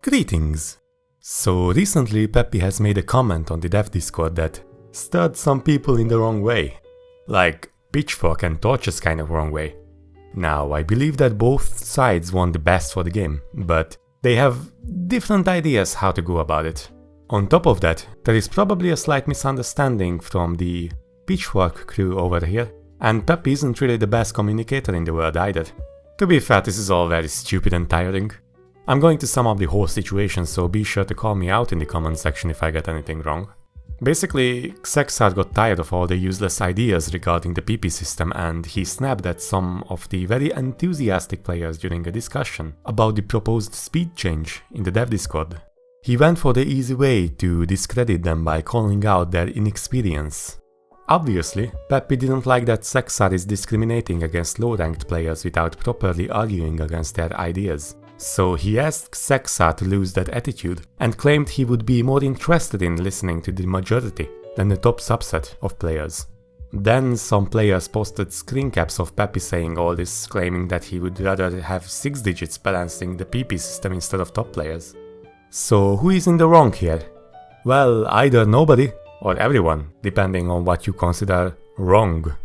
Greetings! So recently Peppy has made a comment on the dev Discord that stirred some people in the wrong way. Like pitchfork and torches kind of wrong way. Now I believe that both sides want the best for the game, but they have different ideas how to go about it. On top of that, there is probably a slight misunderstanding from the pitchfork crew over here, and Peppy isn't really the best communicator in the world either. To be fair, this is all very stupid and tiring. I'm going to sum up the whole situation, so be sure to call me out in the comment section if I get anything wrong. Basically, Xexar got tired of all the useless ideas regarding the PP system, and he snapped at some of the very enthusiastic players during a discussion about the proposed speed change in the dev Discord. He went for the easy way to discredit them by calling out their inexperience. Obviously, Peppy didn't like that Xexar is discriminating against low-ranked players without properly arguing against their ideas. So he asked Xexar to lose that attitude and claimed he would be more interested in listening to the majority than the top subset of players. Then some players posted screen caps of Peppy saying all this, claiming that he would rather have 6 digits balancing the PP system instead of top players. So who is in the wrong here? Well, either nobody or everyone, depending on what you consider wrong.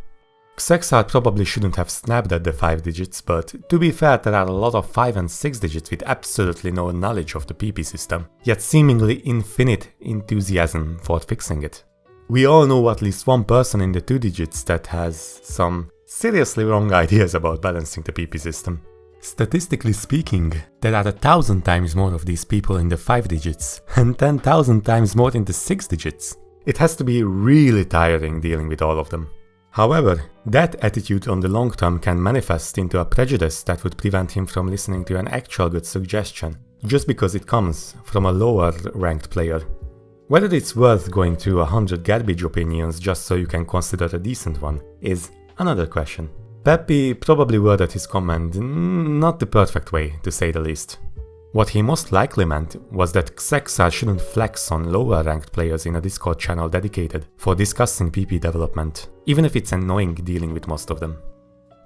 Xexar probably shouldn't have snapped at the 5 digits, but to be fair, there are a lot of 5 and 6 digits with absolutely no knowledge of the PP system, yet seemingly infinite enthusiasm for fixing it. We all know at least one person in the 2 digits that has some seriously wrong ideas about balancing the PP system. Statistically speaking, there are 1,000 times more of these people in the 5 digits and 10,000 times more in the 6 digits. It has to be really tiring dealing with all of them. However, that attitude on the long term can manifest into a prejudice that would prevent him from listening to an actual good suggestion, just because it comes from a lower ranked player. Whether it's worth going through 100 garbage opinions just so you can consider a decent one is another question. Peppy probably worded his comment not the perfect way, to say the least. What he most likely meant was that Xexar shouldn't flex on lower ranked players in a Discord channel dedicated for discussing PP development, even if it's annoying dealing with most of them.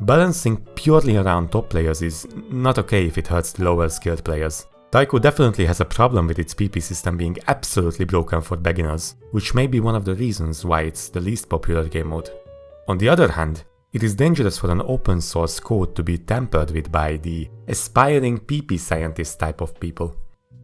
Balancing purely around top players is not okay if it hurts the lower skilled players. Taiko definitely has a problem with its PP system being absolutely broken for beginners, which may be one of the reasons why it's the least popular game mode. On the other hand, it is dangerous for an open source code to be tampered with by the aspiring PP scientist type of people.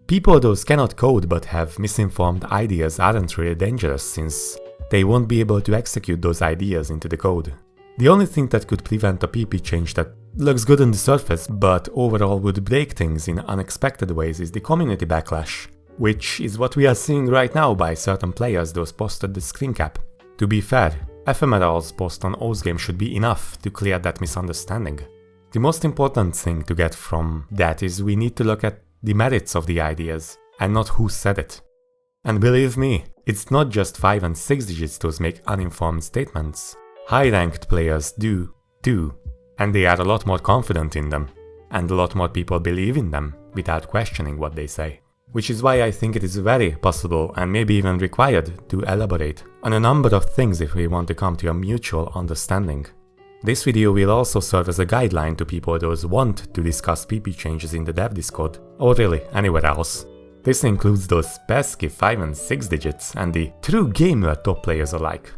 People those cannot code but have misinformed ideas aren't really dangerous, since they won't be able to execute those ideas into the code. The only thing that could prevent a PP change that looks good on the surface but overall would break things in unexpected ways is the community backlash, which is what we are seeing right now by certain players those posted the screen cap. To be fair, Ephemeral's post on Ozgame should be enough to clear that misunderstanding. The most important thing to get from that is we need to look at the merits of the ideas, and not who said it. And believe me, it's not just 5 and 6 digits those make uninformed statements. High-ranked players do too, and they are a lot more confident in them, and a lot more people believe in them without questioning what they say. Which is why I think it is very possible and maybe even required to elaborate on a number of things if we want to come to a mutual understanding. This video will also serve as a guideline to people those want to discuss PP changes in the dev Discord, or really anywhere else. This includes those pesky 5 and 6 digits and the true gamer top players alike.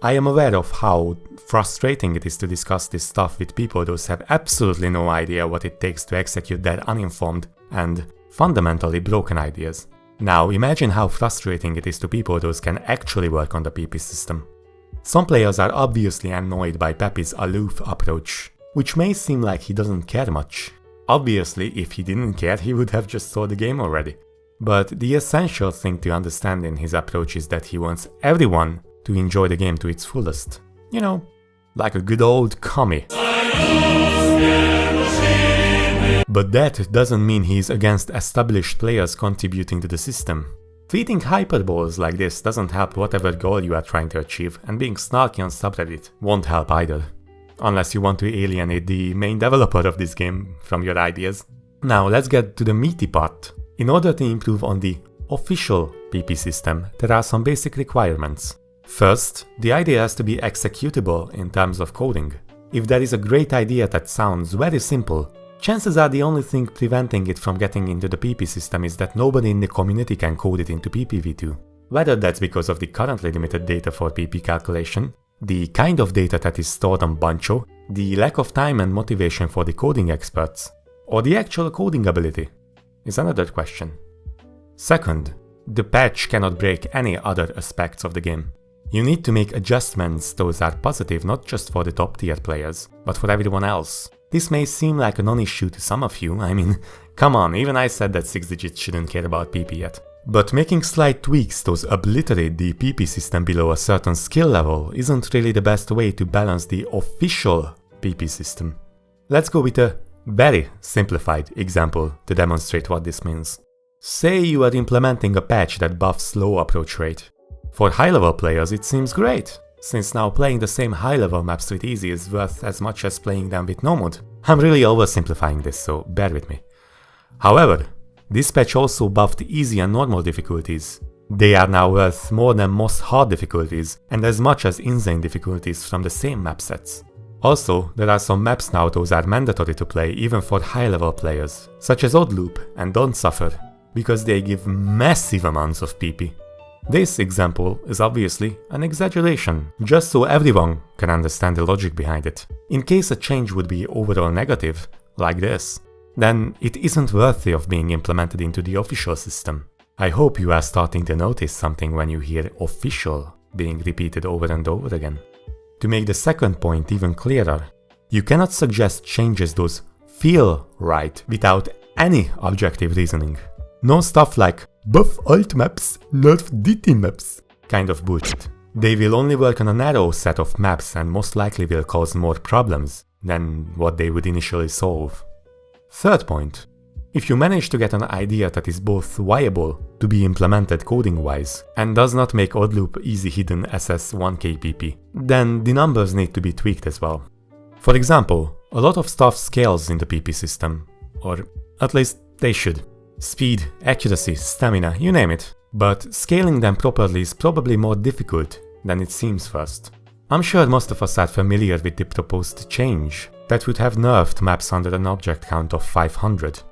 I am aware of how frustrating it is to discuss this stuff with people those have absolutely no idea what it takes to execute their uninformed and fundamentally broken ideas. Now imagine how frustrating it is to people those can actually work on the PP system. Some players are obviously annoyed by Peppy's aloof approach, which may seem like he doesn't care much. Obviously, if he didn't care, he would have just sold the game already. But the essential thing to understand in his approach is that he wants everyone to enjoy the game to its fullest. You know, like a good old commie. But that doesn't mean he's against established players contributing to the system. Tweeting hyperboles like this doesn't help whatever goal you are trying to achieve, and being snarky on subreddit won't help either. Unless you want to alienate the main developer of this game from your ideas. Now let's get to the meaty part. In order to improve on the official PP system, there are some basic requirements. First, the idea has to be executable in terms of coding. If there is a great idea that sounds very simple, chances are the only thing preventing it from getting into the PP system is that nobody in the community can code it into PPv2. Whether that's because of the currently limited data for PP calculation, the kind of data that is stored on Bancho, the lack of time and motivation for the coding experts, or the actual coding ability, is another question. Second, the patch cannot break any other aspects of the game. You need to make adjustments those are positive not just for the top tier players, but for everyone else. This may seem like a non-issue to some of you, I mean, come on, even I said that 6 digits shouldn't care about PP yet. But making slight tweaks those obliterate the PP system below a certain skill level isn't really the best way to balance the official PP system. Let's go with a very simplified example to demonstrate what this means. Say you are implementing a patch that buffs low approach rate. For high-level players it seems great, since now playing the same high-level maps with easy is worth as much as playing them with no mod. I'm really oversimplifying this, so bear with me. However, this patch also buffed easy and normal difficulties. They are now worth more than most hard difficulties, and as much as insane difficulties from the same map sets. Also, there are some maps now those are mandatory to play even for high-level players, such as Odd Loop and Don't Suffer, because they give massive amounts of PP. This example is obviously an exaggeration, just so everyone can understand the logic behind it. In case a change would be overall negative, like this, then it isn't worthy of being implemented into the official system. I hope you are starting to notice something when you hear official being repeated over and over again. To make the second point even clearer, you cannot suggest changes those feel right without any objective reasoning. No stuff like buff alt maps, nerf DT maps kind of bullshit. They will only work on a narrow set of maps and most likely will cause more problems than what they would initially solve. Third point. If you manage to get an idea that is both viable to be implemented coding-wise and does not make Odd Loop easy hidden SS 1k PP, then the numbers need to be tweaked as well. For example, a lot of stuff scales in the PP system, or at least they should. Speed, accuracy, stamina, you name it. But scaling them properly is probably more difficult than it seems first. I'm sure most of us are familiar with the proposed change that would have nerfed maps under an object count of 500.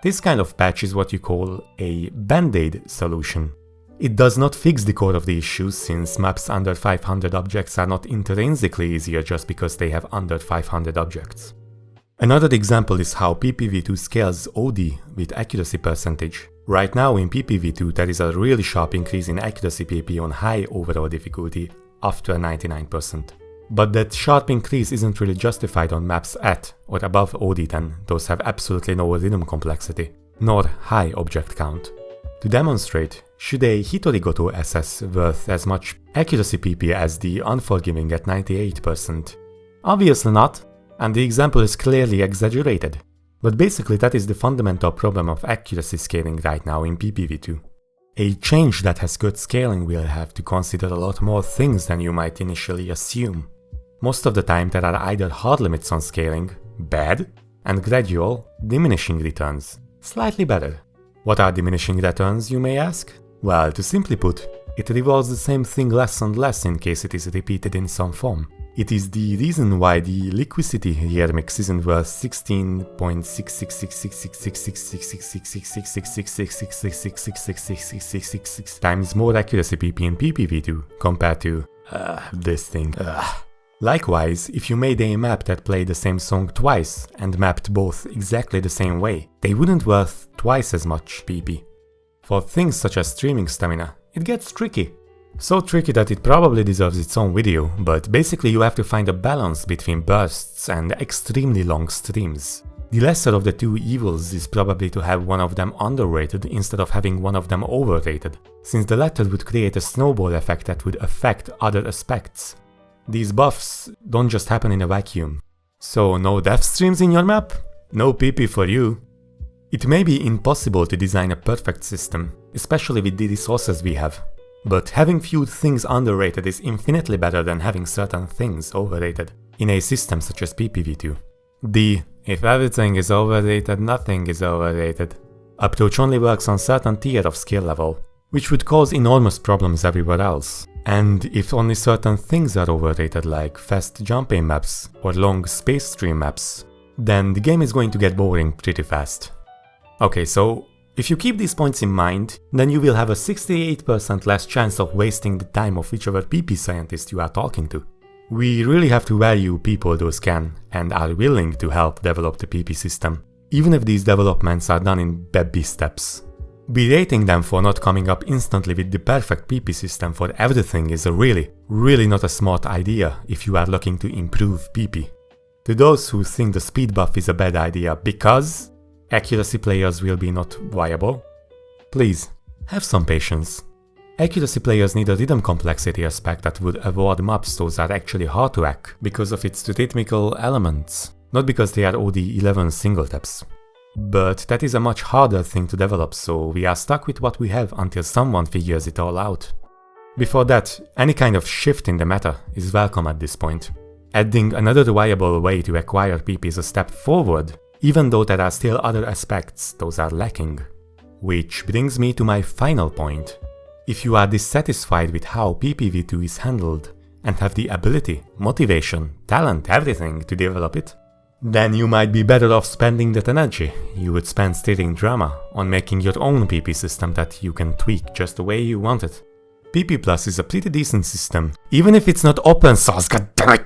This kind of patch is what you call a band-aid solution. It does not fix the core of the issue, since maps under 500 objects are not intrinsically easier just because they have under 500 objects. Another example is how PPv2 scales OD with accuracy percentage. Right now in PPv2 there is a really sharp increase in accuracy PP on high overall difficulty, after 99%. But that sharp increase isn't really justified on maps at or above OD10, those have absolutely no rhythm complexity, nor high object count. To demonstrate, should a Hitorigoto SS worth as much accuracy PP as the Unforgiving at 98%? Obviously not, and the example is clearly exaggerated. But basically that is the fundamental problem of accuracy scaling right now in PPv2. A change that has good scaling will have to consider a lot more things than you might initially assume. Most of the time there are either hard limits on scaling, bad, and gradual, diminishing returns, slightly better. What are diminishing returns, you may ask? Well, to simply put, it revolves the same thing less and less in case it is repeated in some form. It is the reason why the liquidity year mix isn't worth 16.6666666666666666666666666666666666666666666666666666666666666666666666666666666666666666666666666666666666666666666666666666666666666666666666666666666666666666666. times more accuracy PP in PPv2 compared to this thing. Likewise, if you made a map that played the same song twice and mapped both exactly the same way, they wouldn't worth twice as much PP. For things such as streaming stamina, it gets tricky. So tricky that it probably deserves its own video, but basically you have to find a balance between bursts and extremely long streams. The lesser of the two evils is probably to have one of them underrated instead of having one of them overrated, since the latter would create a snowball effect that would affect other aspects. These buffs don't just happen in a vacuum. So no death streams in your map? No PP for you. It may be impossible to design a perfect system, especially with the resources we have. But having few things underrated is infinitely better than having certain things overrated in a system such as PPv2. The "if everything is overrated, nothing is overrated" approach only works on certain tier of skill level, which would cause enormous problems everywhere else. And if only certain things are overrated like fast jumping maps or long space stream maps, then the game is going to get boring pretty fast. Okay, so if you keep these points in mind, then you will have a 68% less chance of wasting the time of whichever PP scientist you are talking to. We really have to value people those can and are willing to help develop the PP system, even if these developments are done in baby steps. Berating them for not coming up instantly with the perfect PP system for everything is a really not a smart idea if you are looking to improve PP. To those who think the speed buff is a bad idea because accuracy players will be not viable, please, have some patience. Accuracy players need a rhythm complexity aspect that would award maps those are actually hard to hack because of its rhythmical elements, not because they are OD11 single taps. But that is a much harder thing to develop, so we are stuck with what we have until someone figures it all out. Before that, any kind of shift in the meta is welcome at this point. Adding another viable way to acquire PP is a step forward, even though there are still other aspects those are lacking. Which brings me to my final point. If you are dissatisfied with how PPV2 is handled, and have the ability, motivation, talent, everything to develop it, then you might be better off spending that energy you would spend stirring drama on making your own PP system that you can tweak just the way you want it. PP Plus is a pretty decent system, even if it's not open source, goddammit!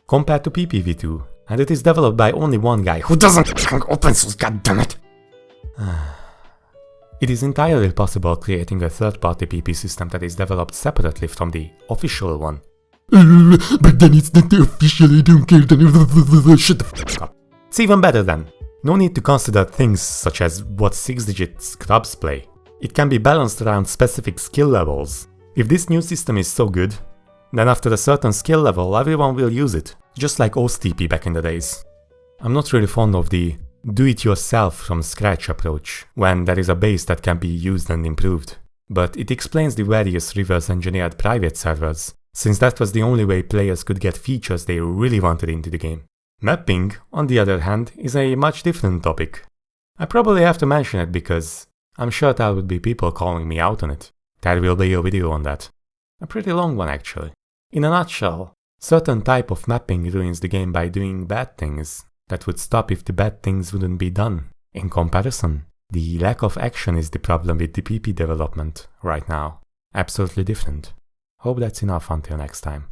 Compared to PPV2, and it is developed by only one guy who doesn't like open source, goddammit! It is entirely possible creating a third-party PP system that is developed separately from the official one. But then it's not the official, I don't care, then shut the fuck up. It's even better then. No need to consider things such as what 6-digit scrubs play. It can be balanced around specific skill levels. If this new system is so good, then after a certain skill level everyone will use it, just like OSTP back in the days. I'm not really fond of the do-it-yourself from scratch approach, when there is a base that can be used and improved. But it explains the various reverse-engineered private servers, since that was the only way players could get features they really wanted into the game. Mapping, on the other hand, is a much different topic. I probably have to mention it because I'm sure there would be people calling me out on it. There will be a video on that. A pretty long one actually. In a nutshell, certain type of mapping ruins the game by doing bad things that would stop if the bad things wouldn't be done. In comparison, the lack of action is the problem with the PP development right now. Absolutely different. Hope that's enough until next time.